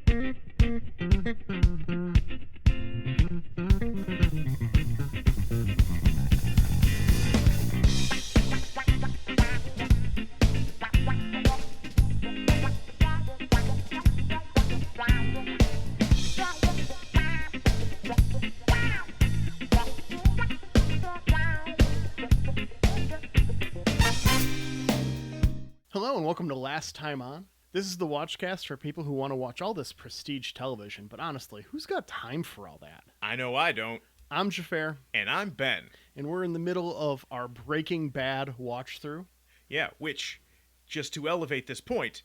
Hello and welcome to Last Time On. This is the Watchcast for people who want to watch all this prestige television, but honestly, who's got time for all that? I know I don't. I'm Xhafer. And I'm Ben. And we're in the middle of our Breaking Bad watch-through. Yeah, which, just to elevate this point,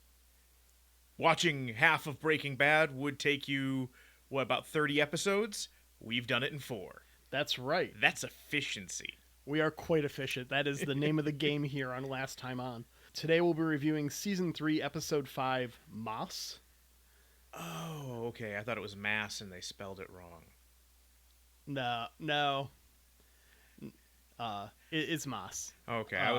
watching half of Breaking Bad would take you, about 30 episodes? We've done it in 4. That's right. That's efficiency. We are quite efficient. That is the name of the game here on Last Time On. Today we'll be reviewing Season 3, Episode 5, Moss. Oh, okay. I thought it was Mass and they spelled it wrong. No. It's Moss. Okay, I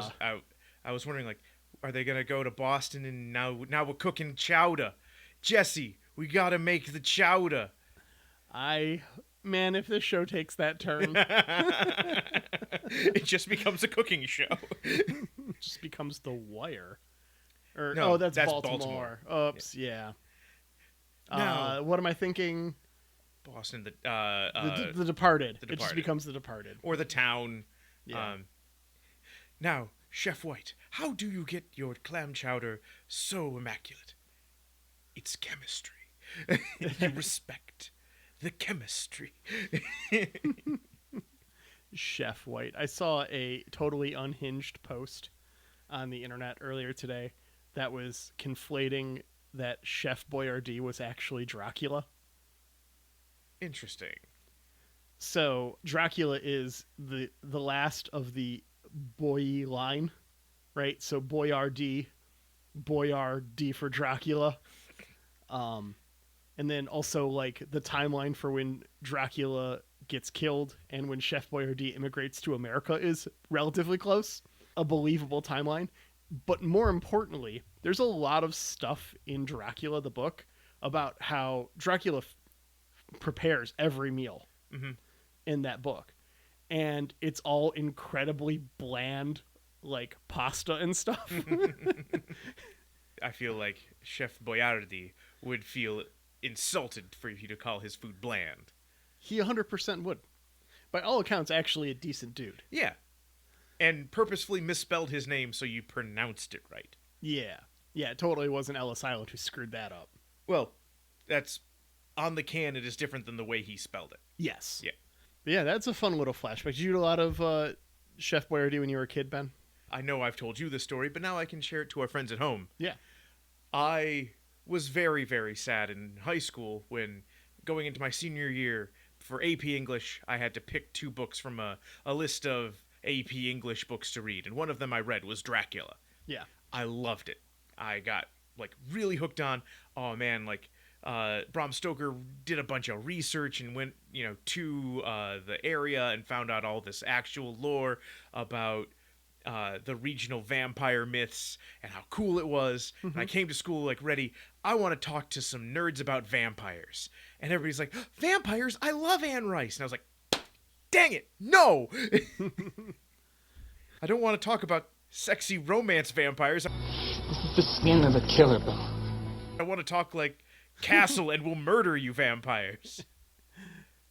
was wondering, like, are they gonna go to Boston and now we're cooking chowder? Jesse, we gotta make the chowder. Man, if this show takes that turn. It just becomes a cooking show. It just becomes The Wire. No, that's Baltimore. Oops, yeah. No. What am I thinking? Boston, The Departed. The It just Departed. becomes The Departed. Or The Town. Yeah. Now, Chef White, how do you get your clam chowder so immaculate? It's chemistry. You respect the chemistry. Chef White. I saw a totally unhinged post on the internet earlier today that was conflating that Chef Boyardee was actually Dracula. Interesting. So Dracula is the last of the Boy line, right? So Boyardee for Dracula. And then also like the timeline for when Dracula gets killed and when Chef Boyardee immigrates to America is relatively close. A believable timeline. But more importantly, there's a lot of stuff in Dracula, the book, about how Dracula prepares every meal in that book. And it's all incredibly bland, like pasta and stuff. I feel like Chef Boyardee would feel insulted for you to call his food bland. He 100% would. By all accounts, actually a decent dude. Yeah. And purposefully misspelled his name so you pronounced it right. Yeah. Yeah, it totally wasn't Ellis Island who screwed that up. Well, that's on the can. It is different than the way he spelled it. Yes. Yeah. But yeah, that's a fun little flashback. Did you do a lot of Chef Boyardee when you were a kid, Ben? I know I've told you this story, but now I can share it to our friends at home. Yeah. I was very, very sad in high school when, going into my senior year, for AP English, I had to pick 2 books from a list of AP English books to read, and one of them I read was Dracula. Yeah. I loved it. I got, really hooked on, oh man, Bram Stoker did a bunch of research and went, to the area and found out all this actual lore about the regional vampire myths and how cool it was. And I came to school ready. I want to talk to some nerds about vampires. And everybody's like, vampires? I love Anne Rice. And I was like, dang it, no! I don't want to talk about sexy romance vampires. This is the skin of a killer bone. I want to talk Castle and we'll murder you vampires.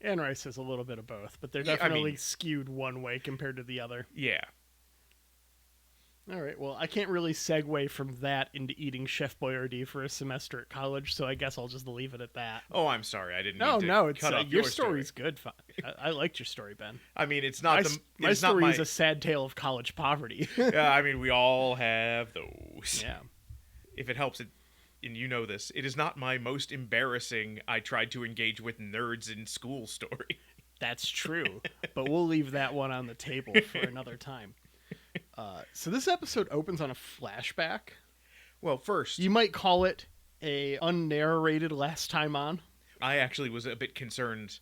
Anne Rice has a little bit of both, but they're Yeah, definitely skewed one way compared to the other. Yeah. All right, well, I can't really segue from that into eating Chef Boyardee for a semester at college, so I guess I'll just leave it at that. Oh, I'm sorry. I didn't No, mean to it's cut off your story. story's good. I liked your story, Ben. I mean, it's not My story is a sad tale of college poverty. Yeah, I mean, we all have those. Yeah. If it helps, and you know this, it is not my most embarrassing I tried to engage with nerds in school story. That's true, but we'll leave that one on the table for another time. So this episode opens on a flashback. Well, first, You might call it a unnarrated Last Time On. I actually was a bit concerned,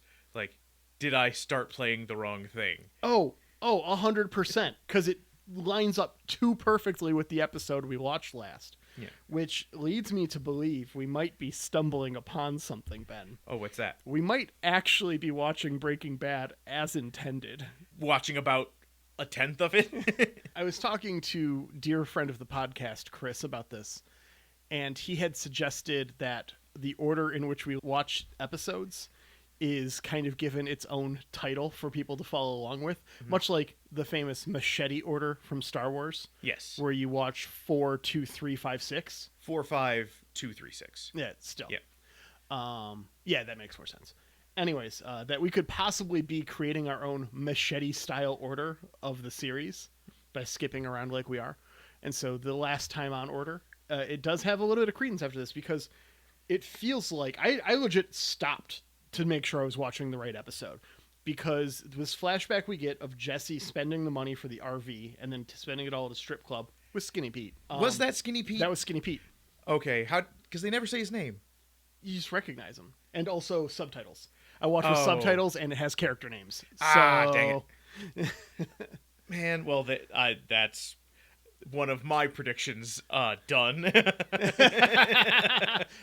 did I start playing the wrong thing? Oh, 100%, because it lines up too perfectly with the episode we watched last. Yeah. Which leads me to believe we might be stumbling upon something, Ben. Oh, what's that? We might actually be watching Breaking Bad as intended. Watching about a tenth of it? I was talking to dear friend of the podcast, Chris, about this, and he had suggested that the order in which we watch episodes is kind of given its own title for people to follow along with, much like the famous machete order from Star Wars. Yes. Where you watch 4, 2, 3, 5, 6. 4, 5, 2, 3, 6. Yeah, still. Yeah. Yeah, that makes more sense. Anyways, that we could possibly be creating our own machete-style order of the series by skipping around like we are. And so the last time on order, it does have a little bit of credence after this, because it feels like... I legit stopped to make sure I was watching the right episode, because this flashback we get of Jesse spending the money for the RV and then spending it all at a strip club with Skinny Pete. Was that Skinny Pete? That was Skinny Pete. Okay, how? Because they never say his name. You just recognize him. And also subtitles. I watch with subtitles, and it has character names. Dang it. Man, well, that's one of my predictions done.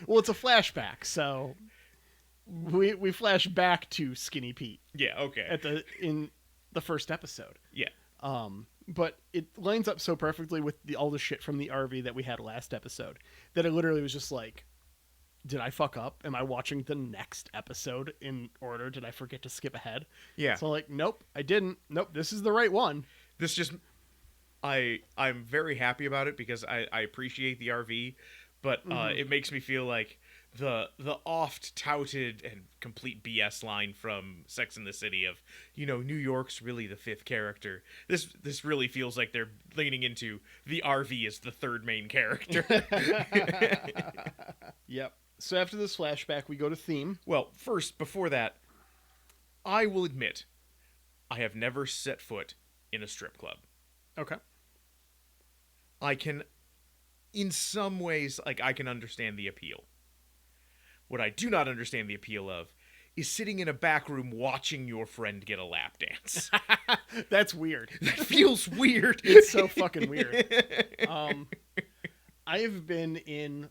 Well, it's a flashback, so we flash back to Skinny Pete. Yeah, okay. In the first episode. Yeah. But it lines up so perfectly with all the shit from the RV that we had last episode that it literally was just like, did I fuck up? Am I watching the next episode in order? Did I forget to skip ahead? Yeah. So like, nope, I didn't. Nope, this is the right one. This just... I'm very happy about it because I appreciate the RV, but it makes me feel like the oft touted and complete BS line from Sex and the City of, New York's really the fifth character. This really feels like they're leaning into the RV as the third main character. Yep. So after this flashback, we go to theme. Well, first, before that, I will admit, I have never set foot in a strip club. Okay. I can, in some ways, I can understand the appeal. What I do not understand the appeal of is sitting in a back room watching your friend get a lap dance. That's weird. That feels weird. It's so fucking weird. I have been in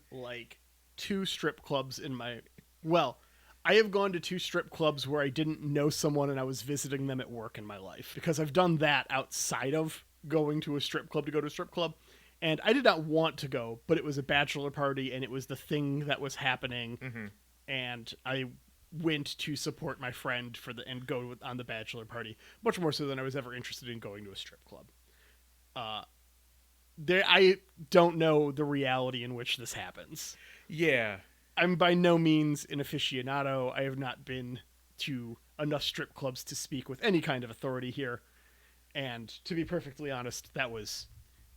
2 strip clubs in my... Well, I have gone to 2 strip clubs where I didn't know someone and I was visiting them at work in my life, because I've done that outside of going to a strip club to go to a strip club. And I did not want to go, but it was a bachelor party and it was the thing that was happening. Mm-hmm. And I went to support my friend and go on the bachelor party, much more so than I was ever interested in going to a strip club. I don't know the reality in which this happens. Yeah. I'm by no means an aficionado. I have not been to enough strip clubs to speak with any kind of authority here. And to be perfectly honest, that was,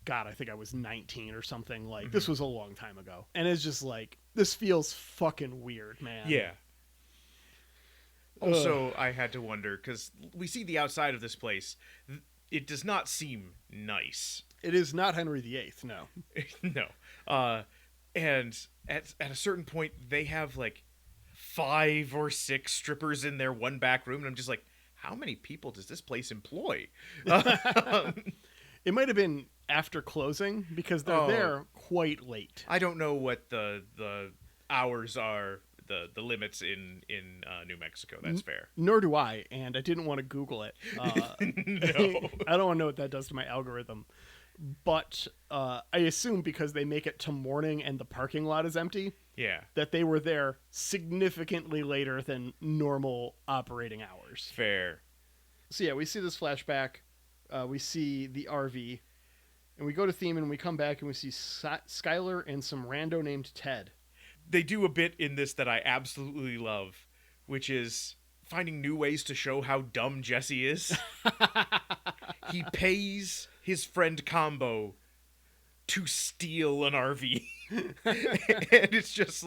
God, I think I was 19 or something. This was a long time ago. And it's just this feels fucking weird, man. Yeah. Also, I had to wonder, because we see the outside of this place. It does not seem nice. It is not Henry VIII, no. No. And at a certain point, they have 5 or 6 strippers in their one back room. And I'm just like, how many people does this place employ? It might have been after closing, because they're there quite late. I don't know what the hours are, the limits in New Mexico. That's fair. Nor do I, and I didn't want to Google it. No. I don't want to know what that does to my algorithm. But I assume because they make it to morning and the parking lot is empty, that they were there significantly later than normal operating hours. Fair. So yeah, we see this flashback. We see the RV. And we go to theme and we come back and we see Skylar and some rando named Ted. They do a bit in this that I absolutely love, which is finding new ways to show how dumb Jesse is. He pays his friend Combo to steal an RV. And it's just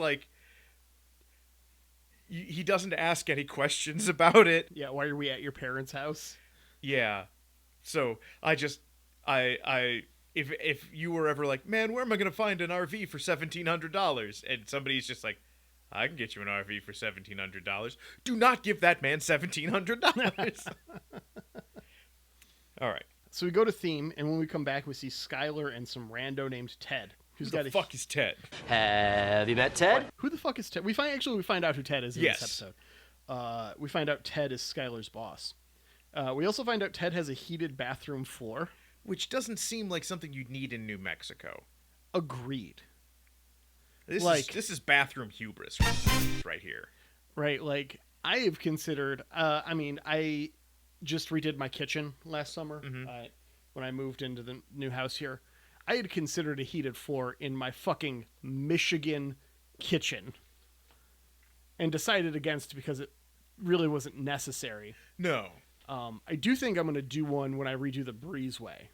he doesn't ask any questions about it. Yeah, why are we at your parents' house? Yeah. So if you were ever like, man, where am I going to find an RV for $1,700? And somebody's just like, I can get you an RV for $1,700. Do not give that man $1,700. All right. So we go to theme, and when we come back, we see Skylar and some rando named Ted. who's Who got the a fuck is Ted? Have you met Ted? Who the fuck is Ted? We find out who Ted is in Yes. this episode. We find out Ted is Skylar's boss. We also find out Ted has a heated bathroom floor. Which doesn't seem like something you'd need in New Mexico. Agreed. This is bathroom hubris right here. Right, like, I have considered, I just redid my kitchen last summer when I moved into the new house here. I had considered a heated floor in my fucking Michigan kitchen and decided against because it really wasn't necessary. No. I do think I'm going to do one when I redo the breezeway,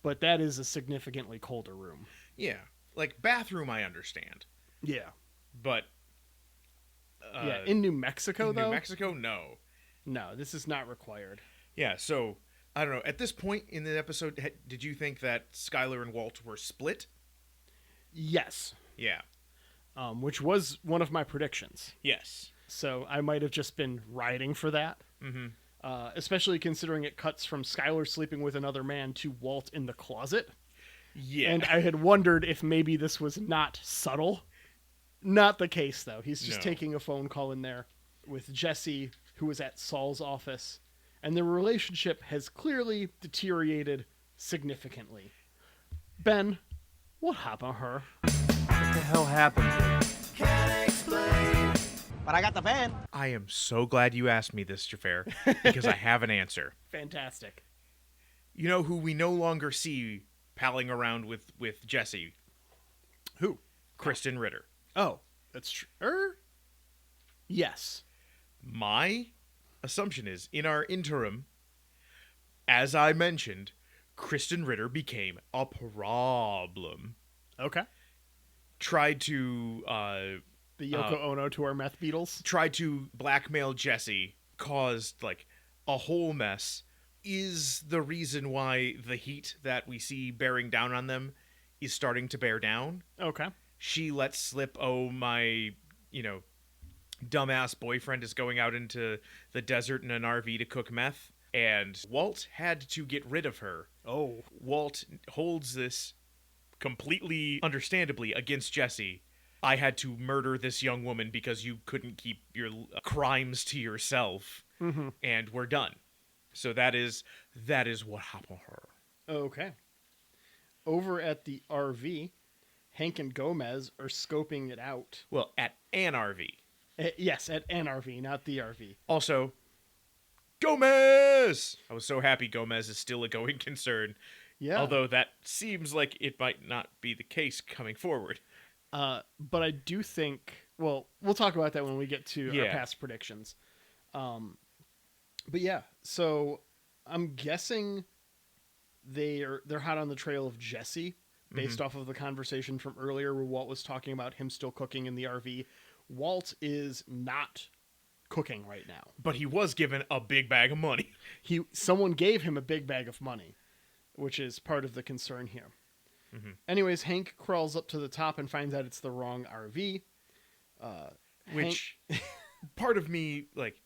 but that is a significantly colder room. Yeah. Like, bathroom I understand. Yeah. But... in New Mexico, though? New Mexico, no. No, this is not required. Yeah, so, I don't know. At this point in the episode, did you think that Skylar and Walt were split? Yes. Yeah. Which was one of my predictions. Yes. So I might have just been riding for that. Mm-hmm. Especially considering it cuts from Skylar sleeping with another man to Walt in the closet. Yeah. And I had wondered if maybe this was not subtle. Not the case, though. He's just taking a phone call in there with Jesse, who was at Saul's office. And their relationship has clearly deteriorated significantly. Ben, what happened to her? What the hell happened? But I got the van. I am so glad you asked me this, Xhafer, because I have an answer. Fantastic. You know who we no longer see palling around with Jesse? Who? Kristen Ritter. Oh, that's true. Yes. My assumption is, in our interim, as I mentioned, Kristen Ritter became a problem. Okay. Tried to The Yoko Ono to our meth beetles. tried to blackmail Jesse, caused like a whole mess. Is the reason why the heat that we see bearing down on them is starting to bear down. Okay. She lets slip, oh, my, dumbass boyfriend is going out into the desert in an RV to cook meth. And Walt had to get rid of her. Oh. Walt holds this completely understandably against Jesse. I had to murder this young woman because you couldn't keep your crimes to yourself. Mm-hmm. And we're done. So that is what happened to her. Okay. Over at the RV, Hank and Gomez are scoping it out. Well, at an RV. Yes, at an RV, not the RV. Also, Gomez! I was so happy Gomez is still a going concern. Yeah. Although that seems like it might not be the case coming forward. But I do think, well, we'll talk about that when we get to our Yeah. past predictions. But yeah, so I'm guessing they're hot on the trail of Jesse, based off of the conversation from earlier where Walt was talking about him still cooking in the RV. Walt is not cooking right now. But he was given a big bag of money. Someone gave him a big bag of money, which is part of the concern here. Mm-hmm. Anyways, Hank crawls up to the top and finds out it's the wrong RV. Which, part of me, like,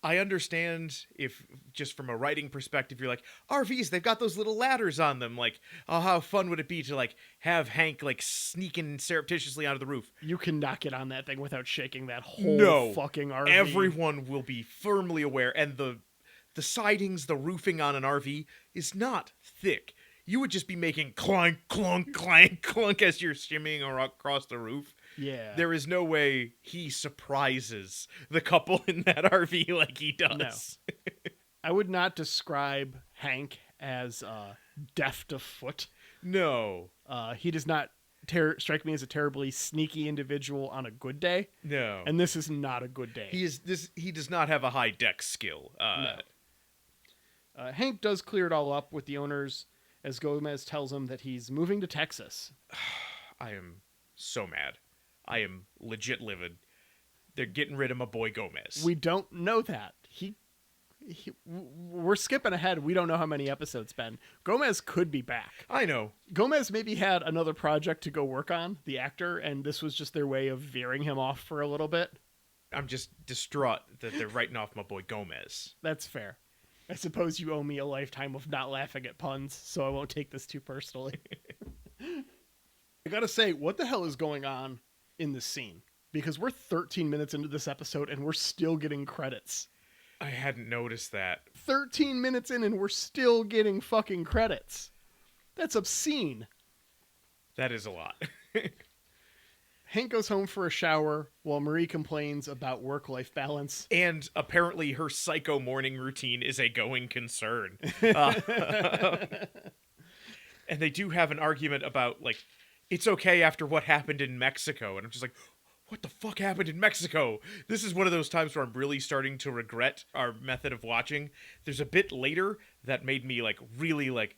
I understand if, just from a writing perspective, you're like, RVs, they've got those little ladders on them. Like, oh, how fun would it be to, like, have Hank, like, sneaking surreptitiously onto the roof? You cannot get on that thing without shaking that whole fucking RV. Everyone will be firmly aware. And the sidings, the roofing on an RV is not thick. You would just be making clunk, clunk, clank, clunk as you're shimmying across the roof. Yeah. There is no way he surprises the couple in that RV like he does. No. I would not describe Hank as deft of foot. No. He does not strike me as a terribly sneaky individual on a good day. No. And this is not a good day. He does not have a high deck skill. No. Hank does clear it all up with the owners as Gomez tells him that he's moving to Texas. I am so mad. I am legit livid. They're getting rid of my boy Gomez. We don't know that. We're skipping ahead. We don't know how many episodes, Ben. Gomez could be back. I know. Gomez maybe had another project to go work on, the actor, and this was just their way of veering him off for a little bit. I'm just distraught that they're writing off my boy Gomez. That's fair. I suppose you owe me a lifetime of not laughing at puns, so I won't take this too personally. I gotta say, what the hell is going on in this scene? Because we're 13 minutes into this episode and we're still getting credits. I hadn't noticed that. 13 minutes in and we're still getting fucking credits. That's obscene. That is a lot. Hank goes home for a shower while Marie complains about work-life balance. And apparently her psycho morning routine is a going concern. And they do have an argument about, like, it's okay after what happened in Mexico. And I'm just like, what the fuck happened in Mexico? This is one of those times where I'm really starting to regret our method of watching. There's a bit later that made me, like, really, like,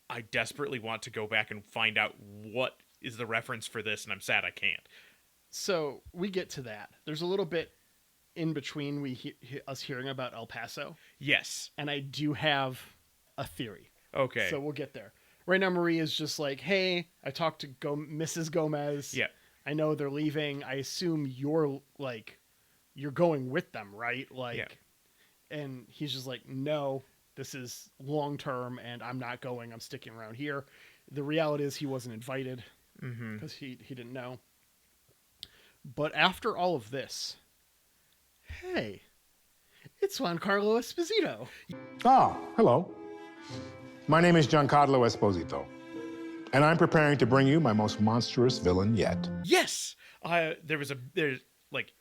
I desperately want to go back and find out what is the reference for this, and I'm sad I can't. So we get to that. There's a little bit in between us hearing about El Paso. Yes. And I do have a theory. Okay. So we'll get there. Right now, Marie is just like, hey, I talked to Mrs. Gomez. Yeah. I know they're leaving. I assume you're going with them, right? Like, yeah. And he's just like, no, this is long term, and I'm not going. I'm sticking around here. The reality is he wasn't invited because he didn't know. But after all of this, hey, it's Giancarlo Esposito. Ah, hello. My name is Giancarlo Esposito, and I'm preparing to bring you my most monstrous villain yet. Yes! There's like,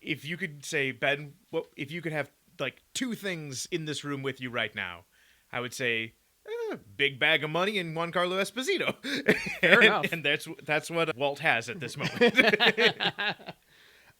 if you could say, Ben, if you could have, like, two things in this room with you right now, I would say, big bag of money and Giancarlo Esposito. Fair enough. And that's what Walt has at this moment.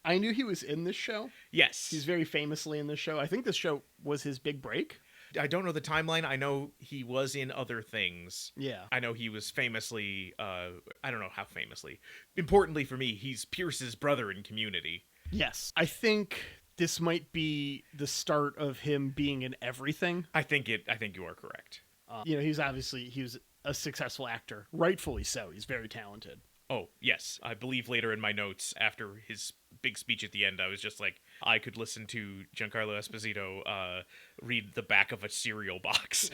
I knew he was in this show. Yes. He's very famously in this show. I think this show was his big break. I don't know the timeline. I know he was in other things. Yeah. I know he was famously, I don't know how famously. Importantly for me, he's Pierce's brother in Community. Yes. I think this might be the start of him being in everything. I think you are correct. He was a successful actor. Rightfully so. He's very talented. Oh, yes. I believe later in my notes, after his big speech at the end, I was just like, I could listen to Giancarlo Esposito read the back of a cereal box.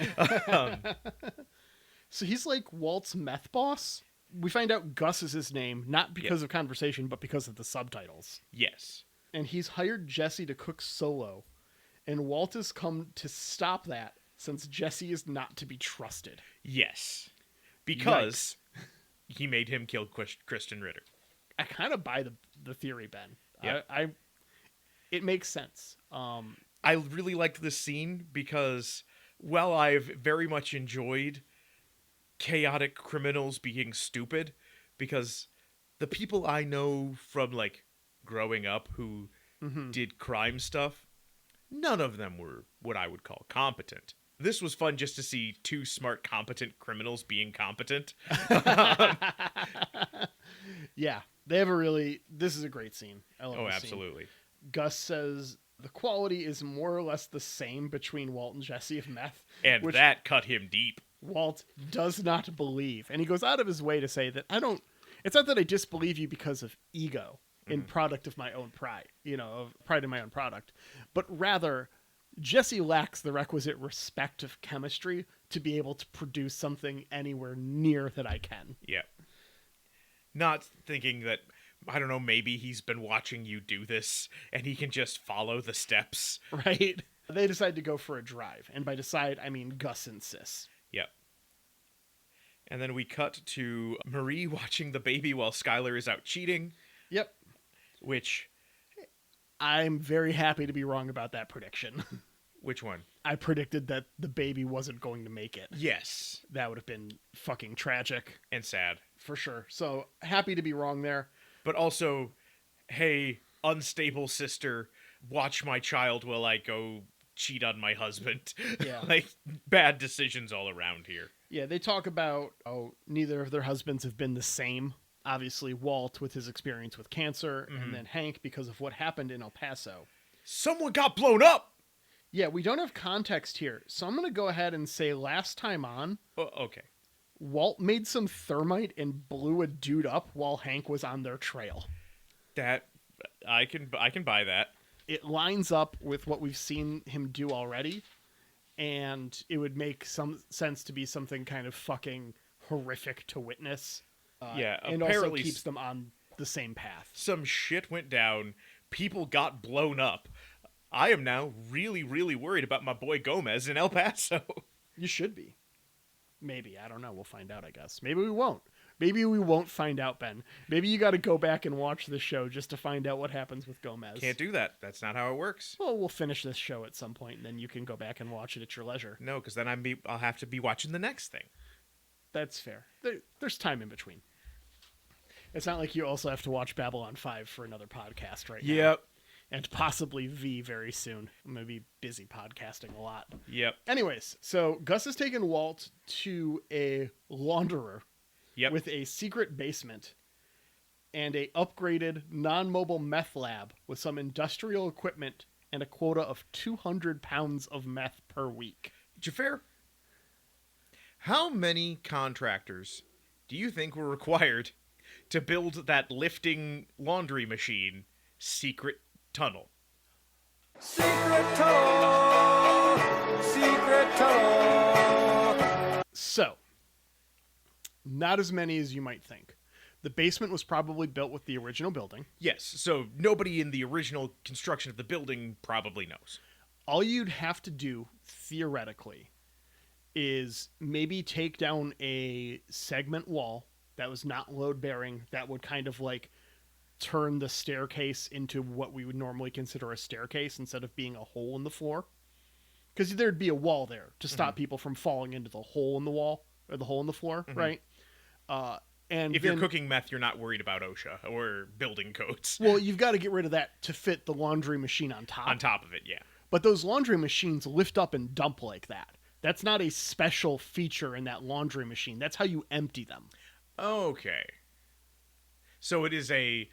So he's like Walt's meth boss. We find out Gus is his name, not because of conversation, but because of the subtitles. Yes. And he's hired Jesse to cook solo. And Walt has come to stop that since Jesse is not to be trusted. Yes. Because he made him kill Kristen Ritter. I kind of buy the theory, Ben. Yeah. It makes sense. I really liked this scene because, while I've very much enjoyed chaotic criminals being stupid, because the people I know from, like, growing up who did crime stuff, none of them were what I would call competent. This was fun just to see two smart, competent criminals being competent. Yeah, they have this is a great scene. I love this absolutely. Scene. Gus says the quality is more or less the same between Walt and Jesse of meth. And that cut him deep. Walt does not believe. And he goes out of his way to say that it's not that I disbelieve you because of ego in product of my own pride, of pride in my own product, but rather Jesse lacks the requisite respect of chemistry to be able to produce something anywhere near that I can. Yeah. Not thinking that, I don't know, maybe he's been watching you do this and he can just follow the steps. Right. They decide to go for a drive. And by decide, I mean Gus insists. Yep. And then we cut to Marie watching the baby while Skylar is out cheating. Yep. Which... I'm very happy to be wrong about that prediction. Which one? I predicted that the baby wasn't going to make it. Yes. That would have been fucking tragic. And sad. For sure. So, happy to be wrong there. But also, hey, unstable sister, watch my child while I go cheat on my husband. Yeah. Like, bad decisions all around here. Yeah, they talk about, neither of their husbands have been the same. Obviously, Walt with his experience with cancer, and then Hank because of what happened in El Paso. Someone got blown up! Yeah, we don't have context here, so I'm going to go ahead and say last time on... okay. Walt made some thermite and blew a dude up while Hank was on their trail. That... I can buy that. It lines up with what we've seen him do already, and it would make some sense to be something kind of fucking horrific to witness. And also apparently keeps them on the same path. some shit went down. People got blown up. I am now really, really worried about my boy Gomez in El Paso. You should be. Maybe. I don't know. We'll find out, I guess. Maybe we won't. Maybe we won't find out, Ben. Maybe you got to go back and watch the show just to find out what happens with Gomez. Can't do that. That's not how it works. Well, we'll finish this show at some point, and then you can go back and watch it at your leisure. No, because then I'll have to be watching the next thing. That's fair. There's time in between. It's not like you also have to watch Babylon 5 for another podcast right now. Yep. And possibly V very soon. I'm going to be busy podcasting a lot. Yep. Anyways, so Gus has taken Walt to a launderer Yep. with a secret basement and a upgraded non-mobile meth lab with some industrial equipment and a quota of 200 pounds of meth per week. Xhafer, how many contractors do you think were required to build that lifting laundry machine secret tunnel? So, not as many as you might think. The basement was probably built with the original building. Yes, so nobody in the original construction of the building probably knows. All you'd have to do, theoretically, is maybe take down a segment wall that was not load-bearing, that would kind of like turn the staircase into what we would normally consider a staircase instead of being a hole in the floor. Because there'd be a wall there to stop people from falling into the hole in the wall, or the hole in the floor, right? And If you're cooking meth, you're not worried about OSHA or building codes. Well, you've got to get rid of that to fit the laundry machine on top. On top of it, yeah. But those laundry machines lift up and dump like that. That's not a special feature in that laundry machine. That's how you empty them. Okay. So it is a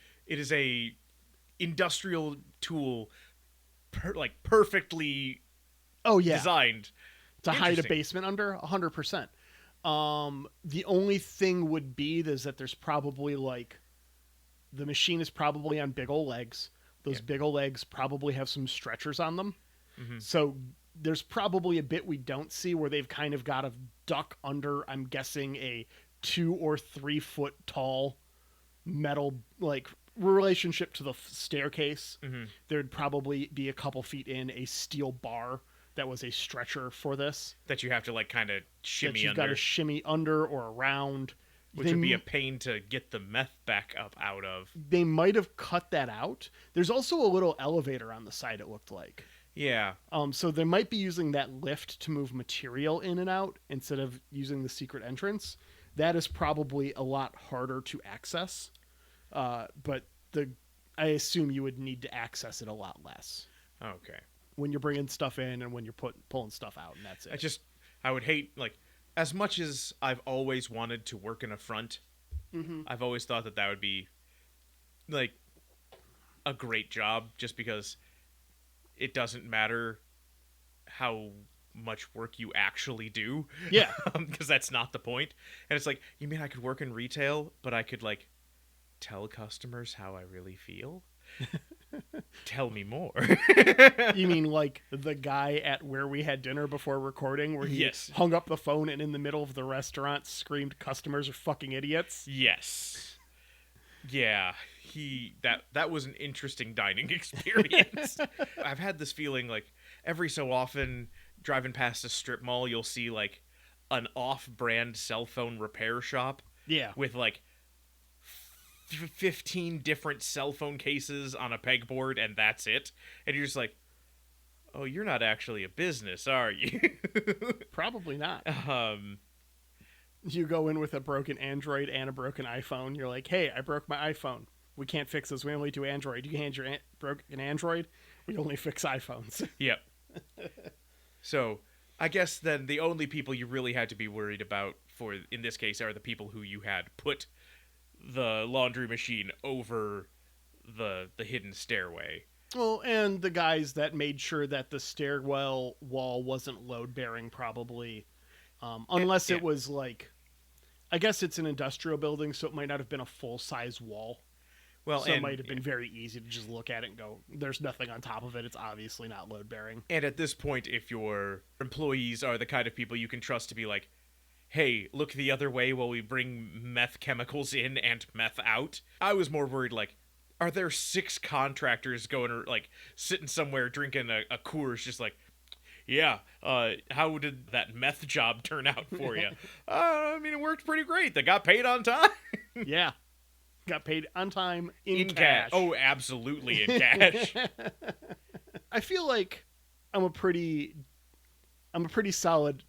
industrial tool, perfectly designed to hide a Interesting. basement under 100%. The only thing would be is that there's probably like the machine is probably on big old legs. Those big old legs probably have some stretchers on them. So there's probably a bit we don't see where they've kind of got to duck under, I'm guessing, a 2 or 3 foot tall metal like relationship to the staircase. There'd probably be a couple feet in a steel bar that was a stretcher for this. that you have to like kind of shimmy that you've under, got to shimmy under or around. which would be a pain to get the meth back up out of. They might have cut that out. There's also a little elevator on the side, it looked like. Yeah. So they might be using that lift to move material in and out instead of using the secret entrance. That is probably a lot harder to access. But I assume you would need to access it a lot less Okay. when you're bringing stuff in and when you're pulling stuff out, and that's it. I would hate, like, as much as I've always wanted to work in a front, I've always thought that would be, like, a great job just because it doesn't matter how much work you actually do. Yeah. Because that's not the point. And it's like, you mean I could work in retail, but I could, like, tell customers how I really feel? Tell me more. You mean like the guy at where we had dinner before recording where he Yes. hung up the phone and in the middle of the restaurant screamed customers are fucking idiots? Yes. Yeah, that was an interesting dining experience. I've had this feeling like every so often driving past a strip mall, you'll see like an off-brand cell phone repair shop Yeah. with like 15 different cell phone cases on a pegboard, and that's it. And you're just like, oh, you're not actually a business, are you? Probably not. um, You go in with a broken Android and a broken iPhone. You're like, hey, I broke my iPhone. We can't fix this. We only do Android. You hand your broken Android. We only fix iPhones. Yep. So, I guess then the only people you really had to be worried about for in this case are the people who you had put the laundry machine over the hidden stairway. Well, and the guys that made sure that the stairwell wall wasn't load bearing, probably, unless Yeah. it was like, I guess it's an industrial building, so it might not have been a full size wall. Well, So it and, might have been very easy to just look at it and go, there's nothing on top of it. It's obviously not load bearing. and at this point, if your employees are the kind of people you can trust to be like, hey, look the other way while we bring meth chemicals in and meth out. I was more worried, like, are there 6 contractors going, like, sitting somewhere drinking a Coors, just like, yeah, how did that meth job turn out for you? I mean, it worked pretty great. They got paid on time. Yeah. Got paid on time in cash. cash. Oh, absolutely in cash. I feel like I'm a pretty solid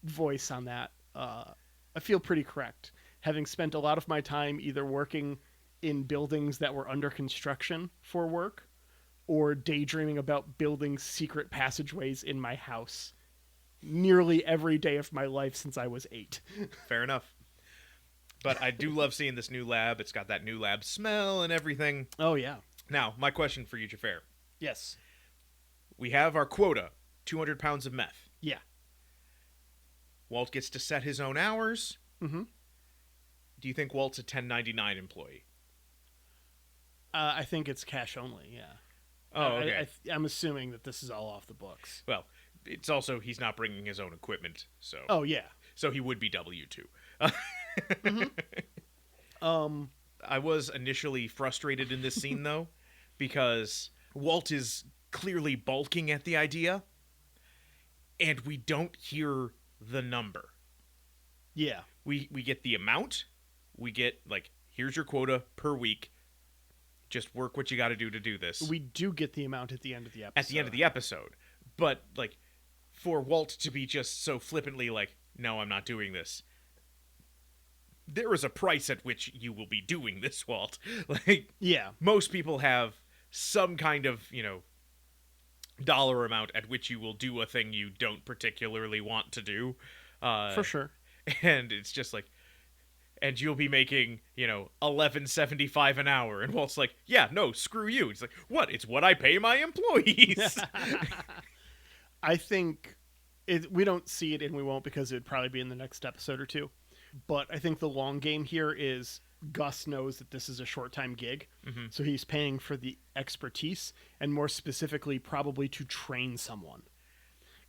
voice on that. I feel pretty correct, having spent a lot of my time either working in buildings that were under construction for work or daydreaming about building secret passageways in my house nearly every day of my life since I was 8. Fair enough. But I do love seeing this new lab. It's got that new lab smell and everything. Oh, yeah. Now, my question for you, Xhafer. Yes. We have our quota, 200 pounds of meth. Yeah. Walt gets to set his own hours. Mm-hmm. Do you think Walt's a 1099 employee? I think it's cash only, yeah. Oh, okay. I'm assuming that this is all off the books. Well, it's also he's not bringing his own equipment, so. Oh, yeah. So he would be W2. Mm-hmm. I was initially frustrated in this scene, though, because Walt is clearly balking at the idea, and we don't hear the number. Yeah. We get the amount. We get, like, here's your quota per week. Just work what you got to do this. We do get the amount at the end of the episode. At the end of the episode. But, like, for Walt to be just so flippantly like, no, I'm not doing this. There is a price at which you will be doing this, Walt. Like, yeah. Most people have some kind of, dollar amount at which you will do a thing you don't particularly want to do. For sure. And it's just like, and you'll be making, $11.75 an hour. And Walt's like, yeah, no, screw you. It's like, what? It's what I pay my employees. I think we don't see it, and we won't because it'd probably be in the next episode or two. But I think the long game here is Gus knows that this is a short-time gig. Mm-hmm. So he's paying for the expertise, and more specifically, probably to train someone.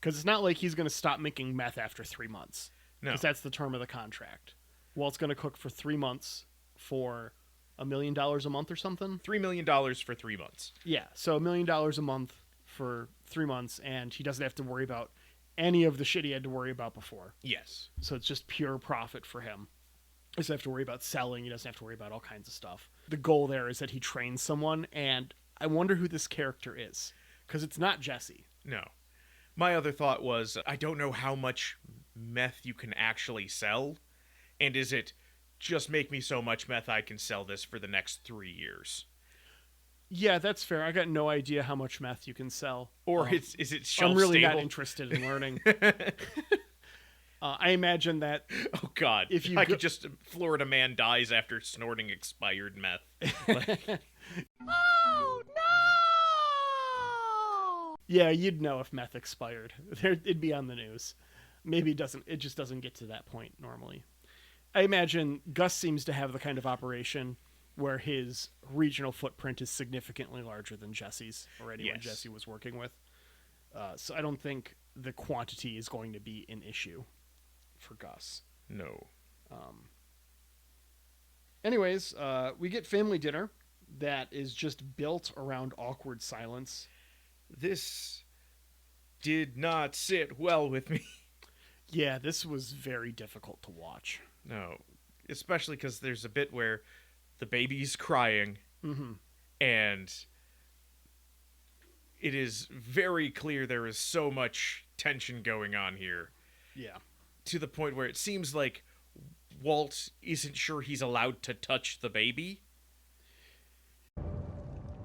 Because it's not like he's going to stop making meth after 3 months. No. Because that's the term of the contract. Walt's going to cook for 3 months for $1 million a month or something. $3 million for 3 months. Yeah, so $1 million a month for 3 months, and he doesn't have to worry about any of the shit he had to worry about before. Yes. So it's just pure profit for him. He doesn't have to worry about selling. He doesn't have to worry about all kinds of stuff. The goal there is that he trains someone, and I wonder who this character is, because it's not Jesse. No. My other thought was, I don't know how much meth you can actually sell. And is it just make me so much meth I can sell this for the next 3 years? Yeah, that's fair. I got no idea how much meth you can sell. Or is it shelf I'm really stable? not interested in learning. I imagine that. Oh God! If you could just Florida man dies after snorting expired meth. Oh no! Yeah, you'd know if meth expired. It'd be on the news. Maybe it doesn't. It just doesn't get to that point normally. I imagine Gus seems to have the kind of operation where his regional footprint is significantly larger than Jesse's already when Jesse was working with. So I don't think the quantity is going to be an issue for Gus. No. Anyways, we get family dinner that is just built around awkward silence. This did not sit well with me. Yeah, this was very difficult to watch. No, especially because there's a bit where the baby's crying, and it is very clear there is so much tension going on here. Yeah. To the point where it seems like Walt isn't sure he's allowed to touch the baby.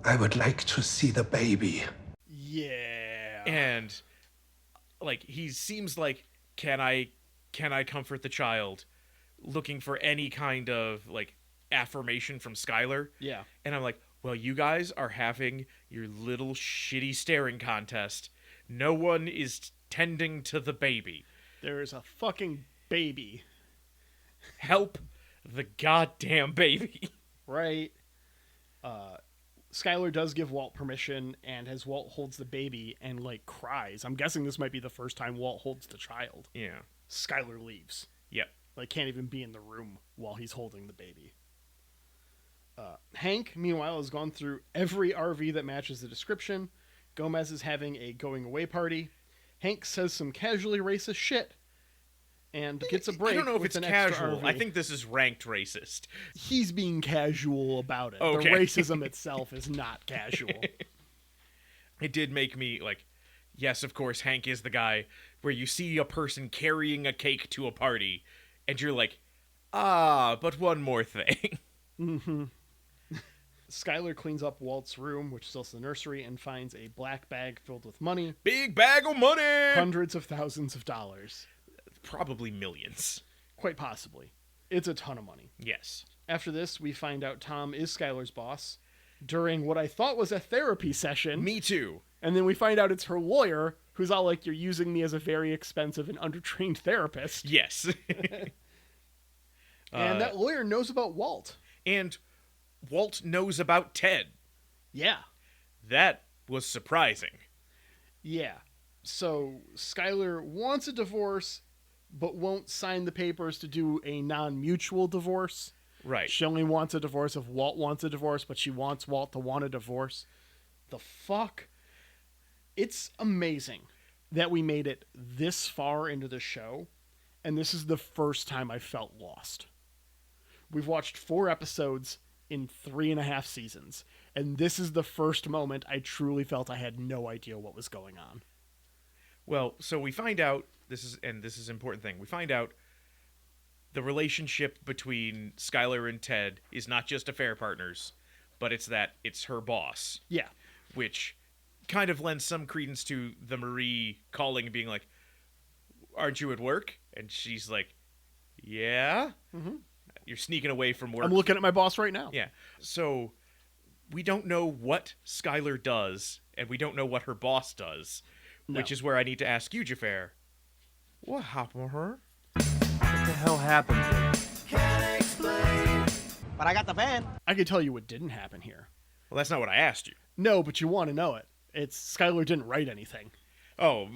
I would like to see the baby. Yeah. And, like, he seems like, can I comfort the child? Looking for any kind of, like, affirmation from Skylar. Yeah. And I'm like, well, you guys are having your little shitty staring contest. No one is tending to the baby. There is a fucking baby. Help the goddamn baby. Right. Skylar does give Walt permission, and as Walt holds the baby and, like, cries. I'm guessing this might be the first time Walt holds the child. Yeah. Skylar leaves. Yep. Like, can't even be in the room while he's holding the baby. Hank, meanwhile, has gone through every RV that matches the description. Gomez is having a going-away party. Hank says some casually racist shit and gets a break. I don't know if with it's an extra casual. RV. I think this is ranked racist. He's being casual about it. Okay. The racism itself is not casual. It did make me like, yes, of course, Hank is the guy where you see a person carrying a cake to a party, and you're like, but one more thing. Mm-hmm. Skylar cleans up Walt's room, which is also the nursery, and finds a black bag filled with money. Big bag of money! Hundreds of thousands of dollars. Probably millions. Quite possibly. It's a ton of money. Yes. After this, we find out Tom is Skylar's boss during what I thought was a therapy session. Me too. And then we find out it's her lawyer, who's all like, you're using me as a very expensive and undertrained therapist. Yes. And that lawyer knows about Walt. And Walt knows about Ted. Yeah. That was surprising. Yeah. So Skylar wants a divorce, but won't sign the papers to do a non-mutual divorce. Right. She only wants a divorce if Walt wants a divorce, but she wants Walt to want a divorce. The fuck? It's amazing that we made it this far into the show, and this is the first time I felt lost. We've watched 4 episodes in 3.5 seasons, and this is the first moment I truly felt I had no idea what was going on. Well, so we find out, this is an important thing, we find out the relationship between Skylar and Ted is not just affair partners, but it's that it's her boss. Yeah. Which kind of lends some credence to the Marie calling and being like, aren't you at work? And she's like, yeah? Mm-hmm. You're sneaking away from work. I'm looking at my boss right now. Yeah. So we don't know what Skylar does, and we don't know what her boss does, which is where I need to ask you, Xhafer. What happened to her? What the hell happened? But I got the van. I can tell you what didn't happen here. Well, that's not what I asked you. No, but you want to know it. It's Skylar didn't write anything. Oh,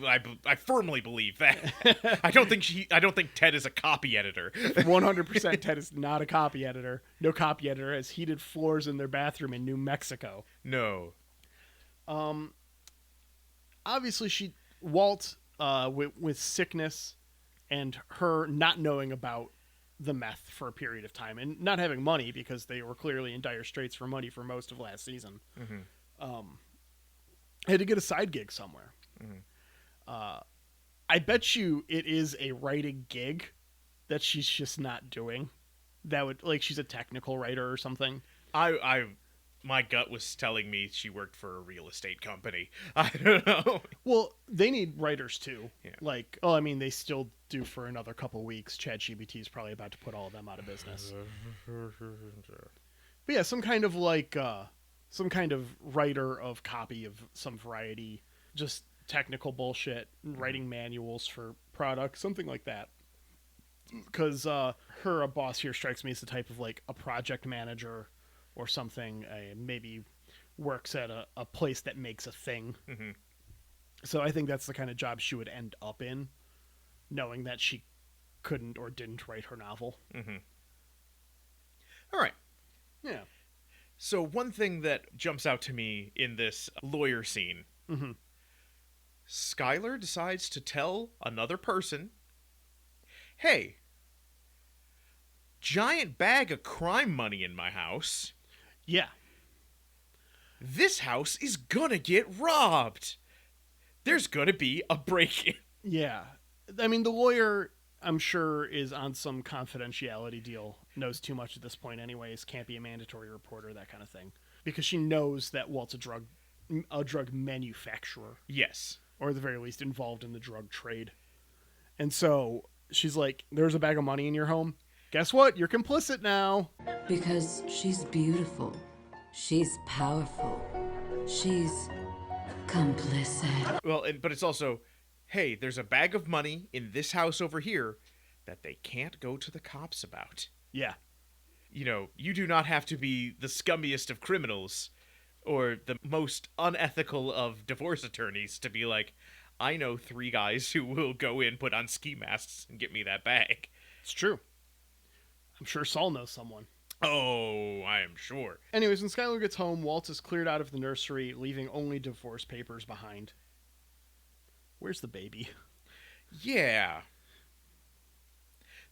I firmly believe that. I don't think Ted is a copy editor. 100% Ted is not a copy editor. No copy editor has heated floors in their bathroom in New Mexico. No. Obviously, Walt, with sickness and her not knowing about the meth for a period of time and not having money because they were clearly in dire straits for money for most of last season, had to get a side gig somewhere. I bet you it is a writing gig that she's just not doing. That would, like, she's a technical writer or something. My gut was telling me she worked for a real estate company. I don't know. Well, they need writers too. Yeah. Like, I mean, they still do for another couple weeks. ChatGPT is probably about to put all of them out of business. But yeah, some kind of writer of copy of some variety, just technical bullshit, writing manuals for products, something like that. Because her boss here strikes me as the type of, like, a project manager or something, maybe works at a place that makes a thing. Mm-hmm. So I think that's the kind of job she would end up in, knowing that she couldn't or didn't write her novel. Mm-hmm. All right. Yeah. So one thing that jumps out to me in this lawyer scene, Skylar decides to tell another person, hey, giant bag of crime money in my house. Yeah. This house is gonna get robbed. There's gonna be a break-in. Yeah. I mean, the lawyer, I'm sure, is on some confidentiality deal, knows too much at this point anyways, can't be a mandatory reporter, that kind of thing. Because she knows that Walt's a drug manufacturer. Yes. Or at the very least involved in the drug trade. And so she's like, there's a bag of money in your home. Guess what? You're complicit now. Because she's beautiful. She's powerful. She's complicit. Well, but it's also, hey, there's a bag of money in this house over here that they can't go to the cops about. Yeah. You know, you do not have to be the scummiest of criminals or the most unethical of divorce attorneys to be like, I know 3 guys who will go in, put on ski masks, and get me that bag. It's true. I'm sure Saul knows someone. Oh, I am sure. Anyways, when Skylar gets home, Walt is cleared out of the nursery, leaving only divorce papers behind. Where's the baby? Yeah.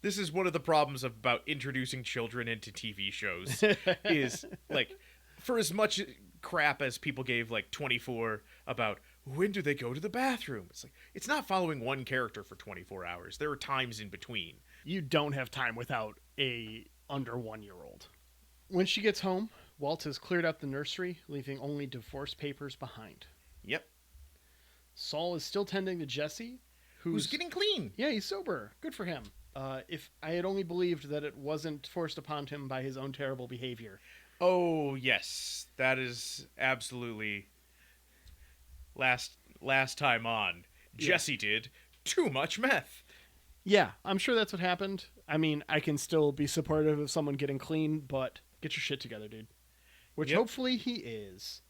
This is one of the problems about introducing children into TV shows. Is, like, for as much crap as people gave, like, 24 about when do they go to the bathroom, it's like, it's not following one character for 24 hours. There are times in between. You don't have time without a under 1-year-old. When she gets home, Walt has cleared out the nursery, leaving only divorce papers behind. Yep. Saul is still tending to Jesse, Who's getting clean. Yeah, he's sober. Good for him. If I had only believed that it wasn't forced upon him by his own terrible behavior. Oh, yes. That is absolutely... Last time on, Jesse did too much meth. Yeah, I'm sure that's what happened. I mean, I can still be supportive of someone getting clean, but get your shit together, dude. Which hopefully he is.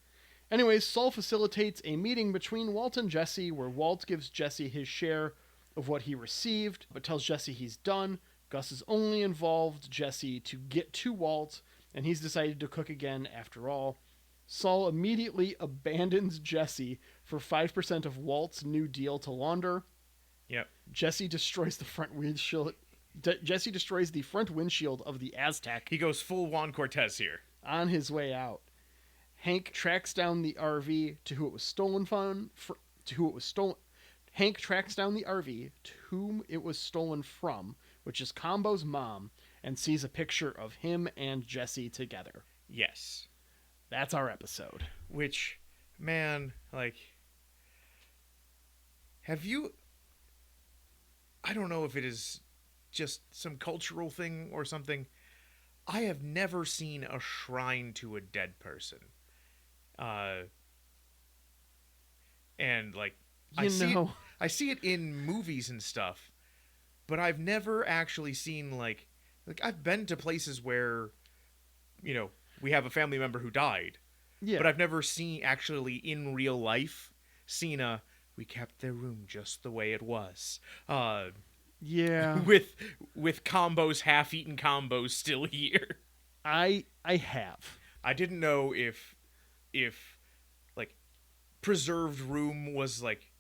Anyways, Saul facilitates a meeting between Walt and Jesse where Walt gives Jesse his share of what he received, but tells Jesse he's done. Gus has only involved Jesse to get to Walt, and he's decided to cook again after all. Saul immediately abandons Jesse for 5% of Walt's new deal to launder. Yep. Jesse destroys the front windshield. Jesse destroys the front windshield of the Aztec. He goes full Juan Cortez here. On his way out, Hank tracks down the RV to who it was stolen from. Hank tracks down the RV to whom it was stolen from, which is Combo's mom, and sees a picture of him and Jesse together. Yes. That's our episode. Which, man, like, have you... I don't know if it is just some cultural thing or something. I have never seen a shrine to a dead person. And, like, I see it in movies and stuff, but I've never actually seen, like I've been to places where, you know, we have a family member who died. Yeah. But I've never actually in real life seen we kept their room just the way it was. Yeah. With combos, half-eaten combos still here. I have. I didn't know if like preserved room was like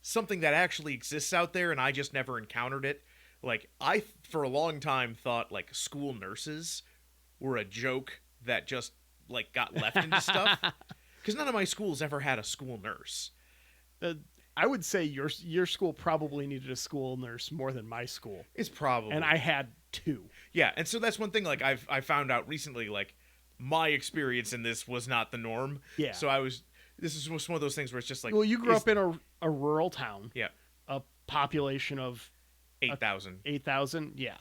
something that actually exists out there and I just never encountered it. Like, I for a long time thought like school nurses were a joke that just like got left into stuff, because none of my schools ever had a school nurse. I would say your school probably needed a school nurse more than my school. It's probably, and I had 2. Yeah, and so that's one thing. Like I found out recently, like my experience in this was not the norm. Yeah. So this is one of those things where it's just like, well, you grew up in a rural town. Yeah. A population of 8,000. 8,000. Yeah.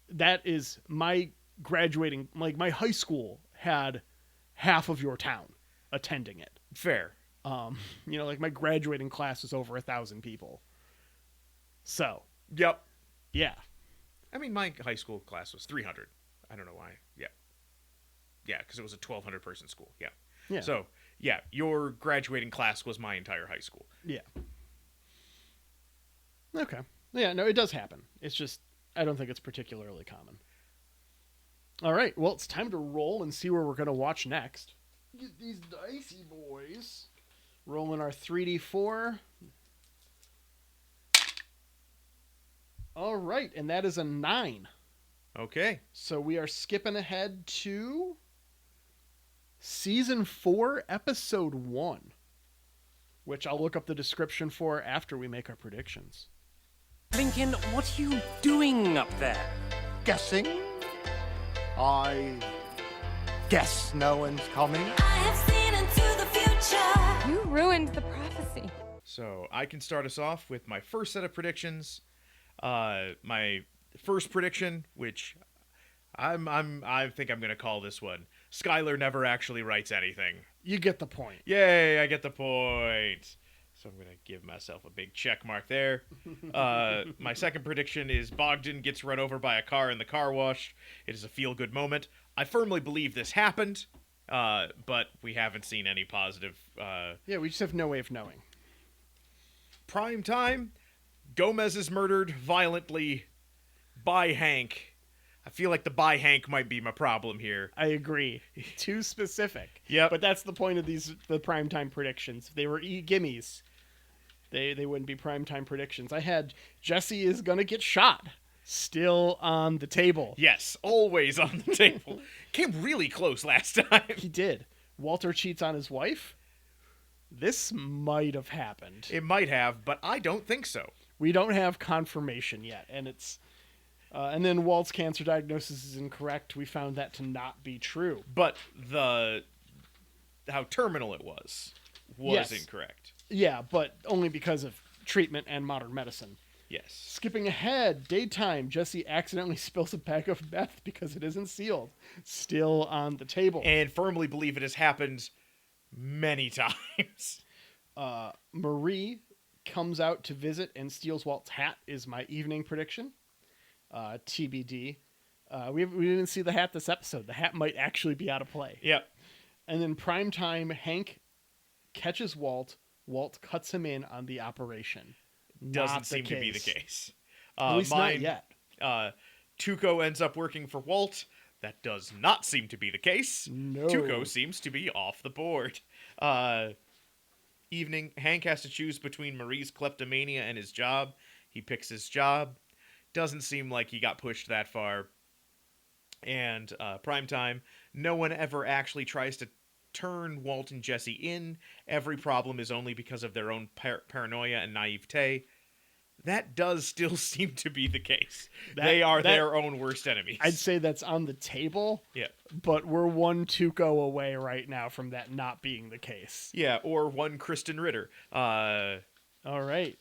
That is my graduating. Like, my high school had half of your town attending it. Fair. You know, like my graduating class was over 1,000 people. So. Yep. Yeah. I mean, my high school class was 300. I don't know why. Yeah. Yeah, because it was a 1,200 person school. Yeah. Yeah. So, yeah, your graduating class was my entire high school. Yeah. Okay. Yeah, no, it does happen. It's just, I don't think it's particularly common. All right. Well, it's time to roll and see where we're going to watch next. Get these dicey boys. Rolling our 3D4. All right. And that is a 9. Okay. So we are skipping ahead to Season 4, Episode 1, which I'll look up the description for after we make our predictions. Lincoln, what are you doing up there? Guessing? I guess no one's coming. I have seen into the future. You ruined the prophecy. So I can start us off with my first set of predictions. My first prediction, which I think I'm gonna call this one. Skylar never actually writes anything. You get the point. Yay, I get the point. So I'm gonna give myself a big check mark there. My second prediction is Bogdan gets run over by a car in the car wash. It is a feel-good moment. I firmly believe this happened, but we haven't seen any positive. Yeah, we just have no way of knowing. Prime time. Gomez is murdered violently by Hank. I feel like the by Hank might be my problem here. I agree. Too specific. Yep. But that's the point of the primetime predictions. If they were gimmies, they wouldn't be primetime predictions. I had Jesse is going to get shot. Still on the table. Yes, always on the table. Came really close last time. He did. Walter cheats on his wife. This might have happened. It might have, but I don't think so. We don't have confirmation yet, and it's and then Walt's cancer diagnosis is incorrect. We found that to not be true. But how terminal it was Yes. incorrect. Yeah, but only because of treatment and modern medicine. Yes. Skipping ahead, daytime, Jesse accidentally spills a bag of meth because it isn't sealed. Still on the table. And firmly believe it has happened many times. Marie comes out to visit and steals Walt's hat is my evening prediction. TBD. We didn't see the hat this episode. The hat might actually be out of play. Yep. And then primetime, Hank catches Walt. Walt cuts him in on the operation. Doesn't seem to be the case. At least not yet. Tuco ends up working for Walt. That does not seem to be the case. No. Tuco seems to be off the board. Evening, Hank has to choose between Marie's kleptomania and his job. He picks his job. Doesn't seem like he got pushed that far. And primetime, no one ever actually tries to turn Walt and Jesse in. Every problem is only because of their own paranoia and naivete. That does still seem to be the case. They are their own worst enemies. I'd say that's on the table. Yeah. But we're one Tuco away right now from that not being the case. Yeah, or one Kristen Ritter. All right.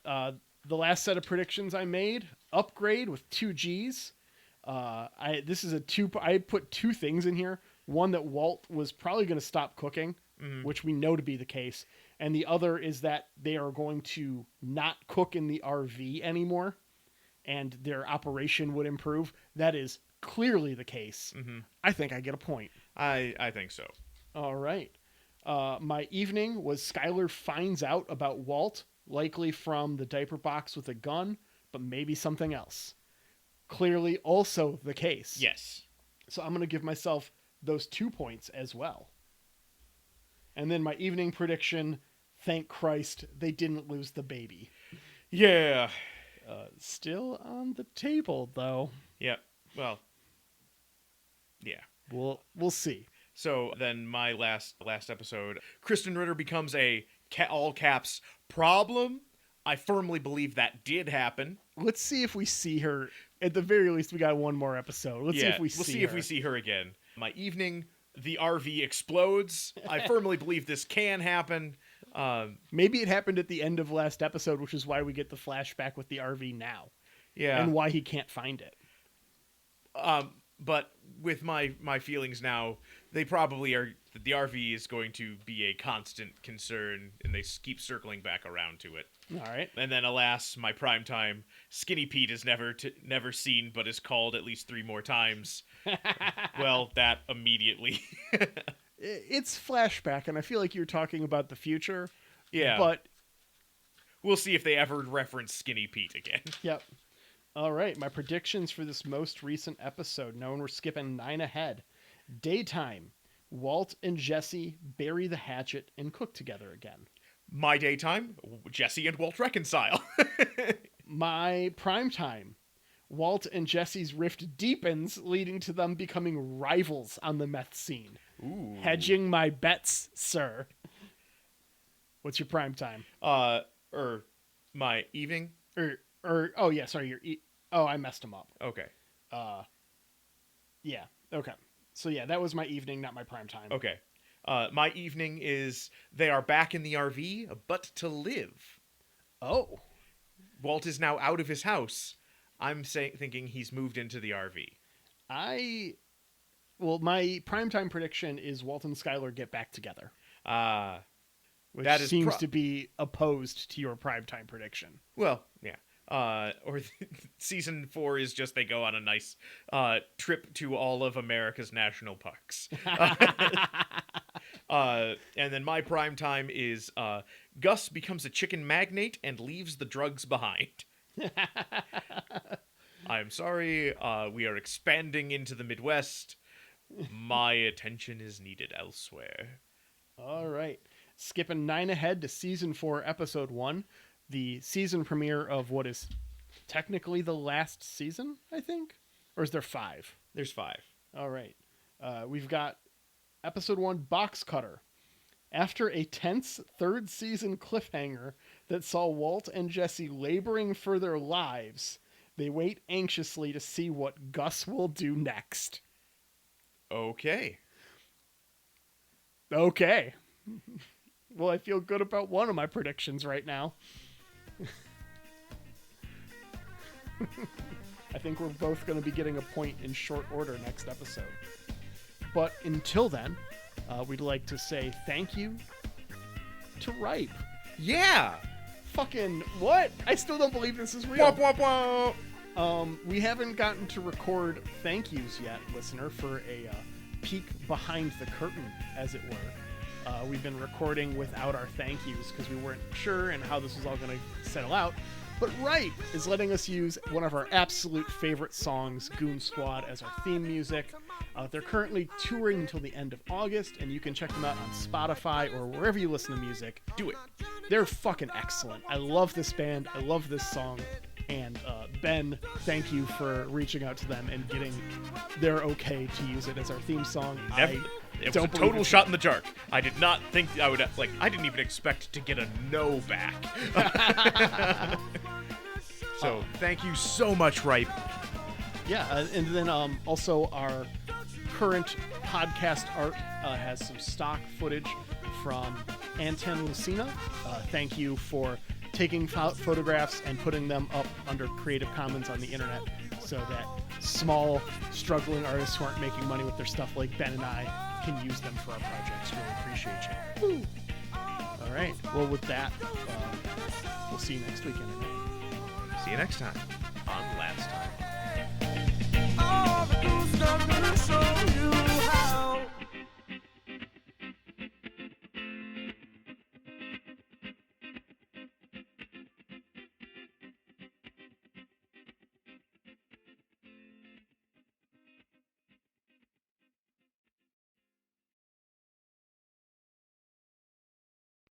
The last set of predictions I made, upgrade with 2 Gs. I put 2 things in here. One, that Walt was probably going to stop cooking, which we know to be the case. And the other is that they are going to not cook in the RV anymore, and their operation would improve. That is clearly the case. I think I get a point. I think so. All right. My evening was Skylar finds out about Walt, likely from the diaper box with a gun, but maybe something else. Clearly also the case. Yes. So I'm going to give myself those 2 points as well. And then my evening prediction, thank Christ they didn't lose the baby. Yeah. Still on the table, though. Yeah. Well. Yeah. We'll see. So then my last episode, Kristen Ritter becomes a all caps problem. I firmly believe that did happen. Let's see if we see her. At the very least, we got one more episode. Let's see if we see her. We'll see if we see her again. My evening, the RV explodes. I firmly believe this can happen. Maybe it happened at the end of last episode, which is why we get the flashback with the RV now. Yeah. And why he can't find it. But with my feelings now, they probably are. The RV is going to be a constant concern, and they keep circling back around to it. All right. And then, alas, my primetime, Skinny Pete is never seen, but is called at least 3 more times. Well, that immediately. It's flashback, and I feel like you're talking about the future. Yeah. But we'll see if they ever reference Skinny Pete again. Yep. All right, my predictions for this most recent episode. Now we're skipping 9 ahead. Daytime. Walt and Jesse bury the hatchet and cook together again. My daytime, Jesse and Walt reconcile. My primetime. Walt and Jesse's rift deepens, leading to them becoming rivals on the meth scene. Ooh. Hedging my bets, sir. What's your primetime? My evening? Oh yeah, sorry, I messed him up. Okay. Yeah, okay. So yeah, that was my evening, not my primetime. Okay. My evening is they are back in the RV, but to live. Oh. Walt is now out of his house. I'm thinking he's moved into the RV. Well, my primetime prediction is Walt and Skylar get back together. Which that seems to be opposed to your primetime prediction. Well, yeah. Or season 4 is just they go on a nice trip to all of America's national parks. And then my prime time is Gus becomes a chicken magnate and leaves the drugs behind. I'm sorry. We are expanding into the Midwest. My attention is needed elsewhere. All right. Skipping 9 ahead to Season 4, Episode 1. The season premiere of what is technically the last season, I think? Or is there 5? There's 5. All right. We've got Episode 1, Box Cutter. After a tense third season cliffhanger that saw Walt and Jesse laboring for their lives, they wait anxiously to see what Gus will do next. Okay. Okay. Well, I feel good about one of my predictions right now. I think we're both going to be getting a point in short order next episode. But until then, we'd like to say thank you to Ripe. Yeah. Fucking what? I still don't believe this is real. Womp, womp, womp. We haven't gotten to record thank yous yet, listener, for a peek behind the curtain, as it were. We've been recording without our thank yous because we weren't sure and how this was all going to settle out. But Ripe is letting us use one of our absolute favorite songs, Goon Squad, as our theme music. They're currently touring until the end of August, and you can check them out on Spotify or wherever you listen to music. Do it. They're fucking excellent. I love this band. I love this song. And Ben, thank you for reaching out to them and getting their okay to use it as our theme song. It was a total shot in the dark. I did not think I would, I didn't even expect to get a no back. So, thank you so much, Ripe. Yeah, and then also our current podcast art has some stock footage from Anton Lucina. Thank you for taking photographs and putting them up under Creative Commons on the internet so that small, struggling artists who aren't making money with their stuff like Ben and I can use them for our projects. Really appreciate you. Woo. All right. Well, with that, we'll see you next weekend. See you next time on Last Time.